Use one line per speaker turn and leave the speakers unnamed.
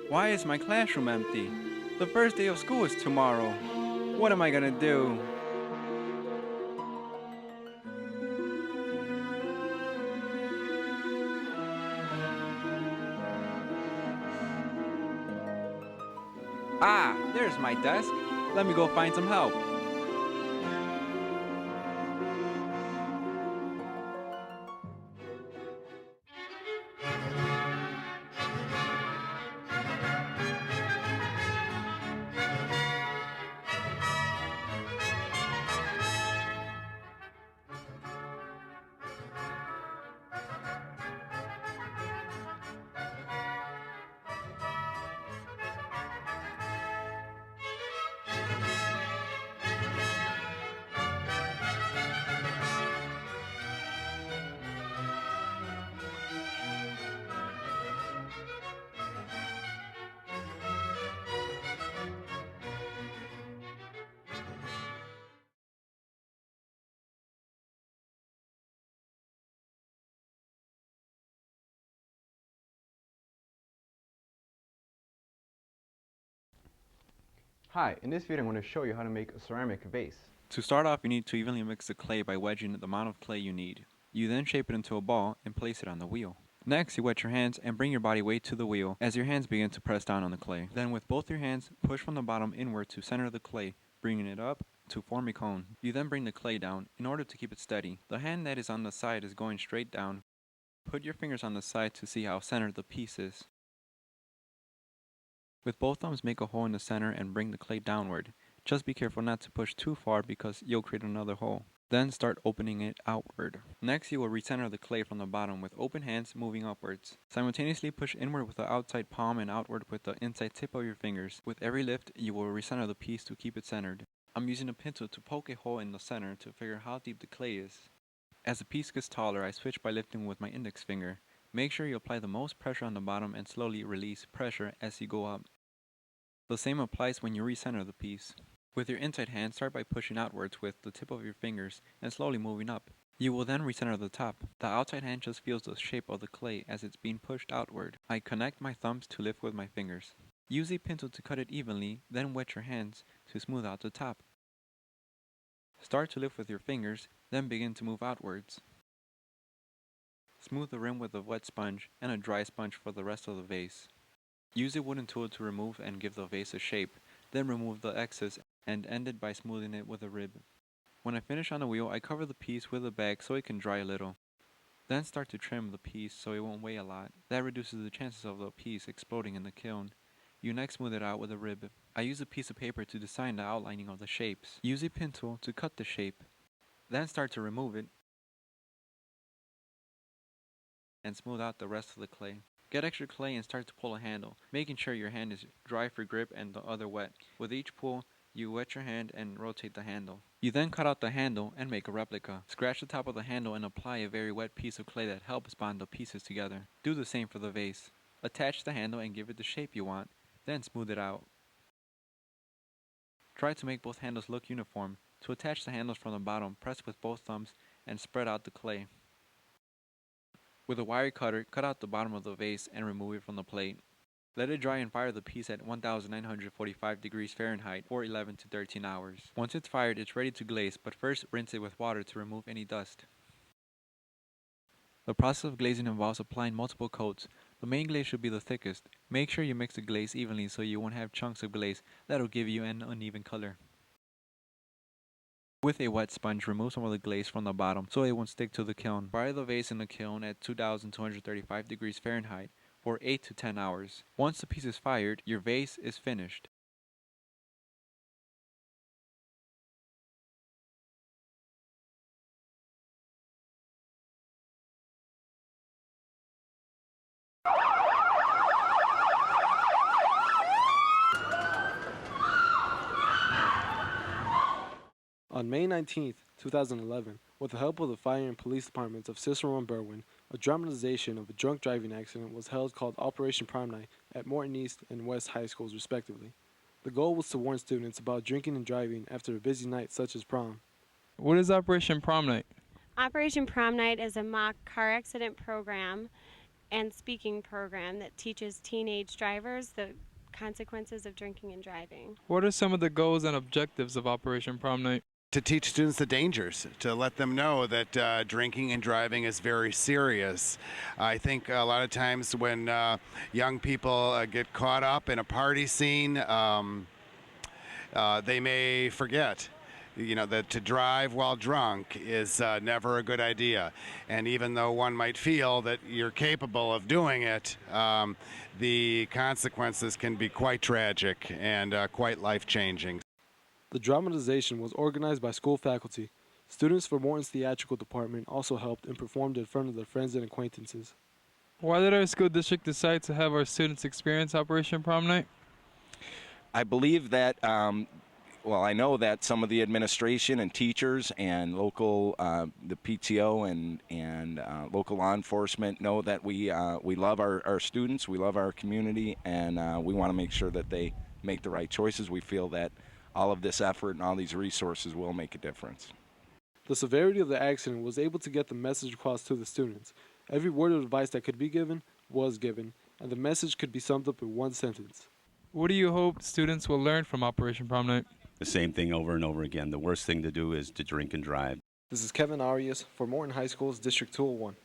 Why is my classroom empty? The first day of school is tomorrow. What am I gonna do? Ah, there's my desk. Let me go find some help.
Hi, in this video I'm going to show you how to make a ceramic vase.
To start off, you need to evenly mix the clay by wedging the amount of clay you need. You then shape it into a ball and place it on the wheel. Next, you wet your hands and bring your body weight to the wheel as your hands begin to press down on the clay. Then with both your hands, push from the bottom inward to center the clay, bringing it up to form a cone. You then bring the clay down in order to keep it steady. The hand that is on the side is going straight down. Put your fingers on the side to see how centered the piece is. With both thumbs, make a hole in the center and bring the clay downward. Just be careful not to push too far because you'll create another hole. Then start opening it outward. Next, you will recenter the clay from the bottom with open hands moving upwards. Simultaneously push inward with the outside palm and outward with the inside tip of your fingers. With every lift, you will recenter the piece to keep it centered. I'm using a pencil to poke a hole in the center to figure how deep the clay is. As the piece gets taller, I switch by lifting with my index finger. Make sure you apply the most pressure on the bottom and slowly release pressure as you go up. The same applies when you recenter the piece. With your inside hand, start by pushing outwards with the tip of your fingers and slowly moving up. You will then recenter the top. The outside hand just feels the shape of the clay as it's being pushed outward. I connect my thumbs to lift with my fingers. Use a pencil to cut it evenly, then wet your hands to smooth out the top. Start to lift with your fingers, then begin to move outwards. Smooth the rim with a wet sponge and a dry sponge for the rest of the vase. Use a wooden tool to remove and give the vase a shape, then remove the excess and end it by smoothing it with a rib. When I finish on the wheel, I cover the piece with a bag so it can dry a little. Then start to trim the piece so it won't weigh a lot. That reduces the chances of the piece exploding in the kiln. You next smooth it out with a rib. I use a piece of paper to design the outlining of the shapes. Use a pencil to cut the shape. Then start to remove it and smooth out the rest of the clay. Get extra clay and start to pull a handle, making sure your hand is dry for grip and the other wet. With each pull, you wet your hand and rotate the handle. You then cut out the handle and make a replica. Scratch the top of the handle and apply a very wet piece of clay that helps bond the pieces together. Do the same for the vase. Attach the handle and give it the shape you want, then smooth it out. Try to make both handles look uniform. To attach the handles from the bottom, press with both thumbs and spread out the clay. With a wire cutter, cut out the bottom of the vase and remove it from the plate. Let it dry and fire the piece at 1945 degrees Fahrenheit for 11 to 13 hours. Once it's fired, it's ready to glaze, but first rinse it with water to remove any dust. The process of glazing involves applying multiple coats. The main glaze should be the thickest. Make sure you mix the glaze evenly so you won't have chunks of glaze that'll give you an uneven color. With a wet sponge, remove some of the glaze from the bottom so it won't stick to the kiln. Fry the vase in the kiln at 2235 degrees Fahrenheit for 8 to 10 hours. Once the piece is fired, your vase is finished.
On May 19, 2011, with the help of the fire and police departments of Cicero and Berwyn, a dramatization of a drunk driving accident was held called Operation Prom Night at Morton East and West High Schools respectively. The goal was to warn students about drinking and driving after a busy night such as prom.
What is Operation Prom Night?
Operation Prom Night is a mock car accident program
and speaking program that teaches teenage drivers the consequences of drinking and driving.
What are some of the goals and objectives of Operation Prom Night?
To teach students the dangers, to let them know that drinking and driving is very serious. I think a lot of times when young people get caught up in a party scene, they may forget, that to drive while drunk is never a good idea. And even though one might feel that you're capable of doing it, the consequences can be quite tragic and quite life-changing.
The dramatization was organized by school faculty. Students from Morton's theatrical department also helped and performed in front of their friends and acquaintances.
Why did our school district decide to have our students experience Operation Prom Night?
I believe that, I know that some of the administration and teachers and local, the PTO and local law enforcement know that we love our students, we love our community, and we want to make sure that they make the right choices. We feel that all of this effort and all these resources will make a difference.
The severity of the accident was able to get the message across to the students. Every word of advice that could be given was given, and the message could be summed up in one sentence.
What do you hope students will learn from Operation Prom Night?
The same thing over and over again. The worst thing to do is to drink and drive.
This is Kevin Arias for Morton High Schools District 201.